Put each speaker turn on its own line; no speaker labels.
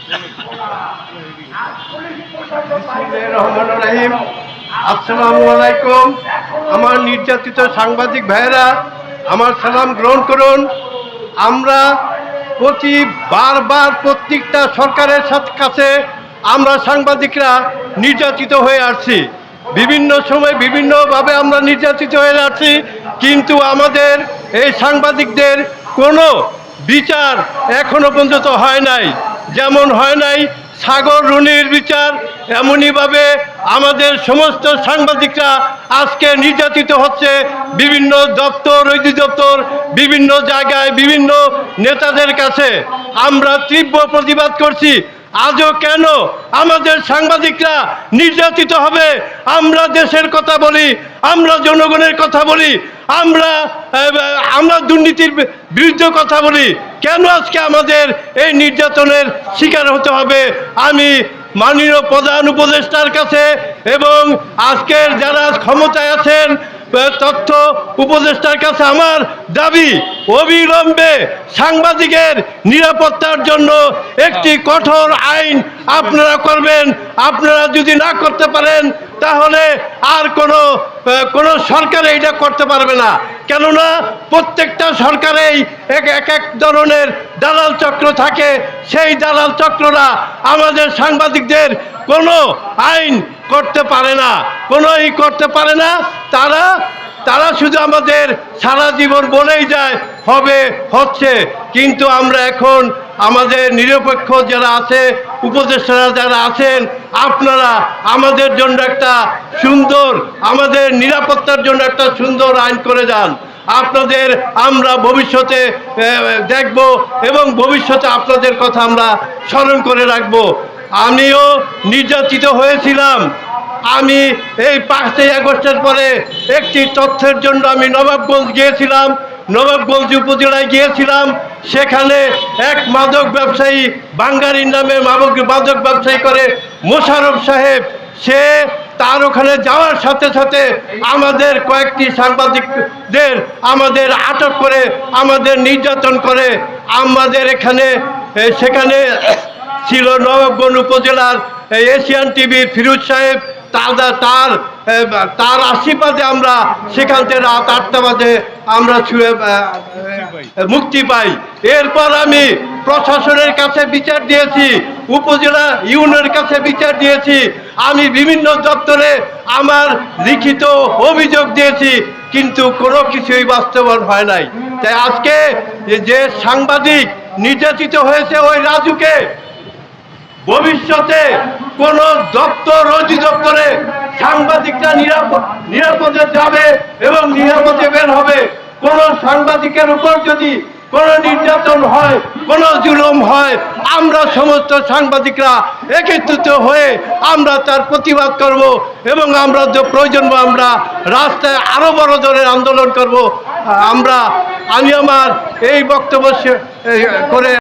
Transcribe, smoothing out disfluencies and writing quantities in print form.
বিসমিল্লাহির আসসালামু আলাইকুম। আমার নির্যাতিত সাংবাদিক ভাইয়েরা, আমার সালাম গ্রহণ করুন। আমরা বারবার প্রত্যেকটা সরকারের কাছে আমরা সাংবাদিকরা নির্যাতিত হয়ে আসছি। বিভিন্ন সময় বিভিন্নভাবে আমরা নির্যাতিত হয়ে আসছি, কিন্তু আমাদের এই সাংবাদিকদের কোনো বিচার এখনো পর্যন্ত হয় নাই। যেমন হয় নাই সাগর রুনির বিচার, এমনইভাবে আমাদের সমস্ত সাংবাদিকরা আজকে নির্যাতিত হচ্ছে বিভিন্ন দপ্তর, অধিদপ্তর, বিভিন্ন জায়গায় বিভিন্ন নেতাদের কাছে। আমরা তীব্র প্রতিবাদ করছি। আজও কেন আমাদের সাংবাদিকরা নির্যাতিত হবে? আমরা দেশের কথা বলি, আমরা জনগণের কথা বলি, আমরা দুর্নীতির বিরুদ্ধে কথা বলি, কেন আজকে আমাদের এই নির্যাতনের শিকার হতে হবে? আমি মাননীয় প্রধান উপদেষ্টার কাছে এবং আজকের যারা ক্ষমতায় আছেন তথ্য উপদেষ্টার কাছে আমার দাবি, অবিলম্বে সাংবাদিকের নিরাপত্তার জন্য একটি কঠোর আইন আপনারা করবেন। আপনারা যদি না করতে পারেন তাহলে আর কোনো সরকার এটা করতে পারবে না। কেননা প্রত্যেকটা সরকারেই এক ধরনের দালাল চক্র থাকে। সেই দালাল চক্ররা আমাদের সাংবাদিকদের কোনো আইন করতে পারে না, করতে পারে না। তারা শুধু আমাদের সারা জীবন বলেই যায় হচ্ছে, কিন্তু আমরা এখন আমাদের নিরপেক্ষ যারা আছে, উপদেষ্টারা যারা আছেন, আপনারা আমাদের জন্য একটা সুন্দর, আমাদের নিরাপত্তার জন্য একটা সুন্দর আইন করে যান। আপনাদের আমরা ভবিষ্যতে দেখব এবং ভবিষ্যতে আপনাদের কথা আমরা স্মরণ করে রাখব। আমিও নির্যাতিত হয়েছিলাম। আমি এই 5ই আগস্টের পরে একটি তথ্যের জন্য আমি নবাবগঞ্জ গিয়েছিলাম, নবাবগঞ্জ উপজেলায় গিয়েছিলাম। সেখানে এক মাদক ব্যবসায়ী, বাঙ্গারির নামে মাদক ব্যবসায়ী করে মোশাররফ সাহেব, তার ওখানে যাওয়ার সাথে সাথে আমাদের কয়েকটি সাংবাদিকদের আমাদের আটক করে আমাদের নির্যাতন করে। আমাদের সেখানে ছিল নবাবগঞ্জ উপজেলার এশিয়ান টিভির ফিরোজ সাহেব, তার আশীর্বাদে আমরা সেখান থেকে রাত 8টা বাজে আমরা মুক্তি পাই। এরপর আমি প্রশাসনের কাছে বিচার দিয়েছি, উপজেলা ইউনিয়নের কাছে বিচার দিয়েছি, আমি বিভিন্ন দপ্তরে আমার লিখিত অভিযোগ দিয়েছি, কিন্তু কোনো কিছুই বাস্তবায়ন হয় নাই। তাই আজকে যে সাংবাদিক নির্যাতিত হয়েছে ওই রাজুকে ভবিষ্যতে কোন দপ্তর, অধিদপ্তরে সাংবাদিকরা নিরাপদে যাবে এবং নিরাপদে বের হবে। কোন সাংবাদিকের উপর যদি কোনো নির্যাতন হয়, কোনো জুলুম হয়, আমরা সমস্ত সাংবাদিকরা একত্রিত হয়ে আমরা তার প্রতিবাদ করব এবং আমরা যে প্রয়োজন আমরা রাস্তায় আরো বড় ধরনের আন্দোলন করব। আমি আমার এই বক্তব্য করে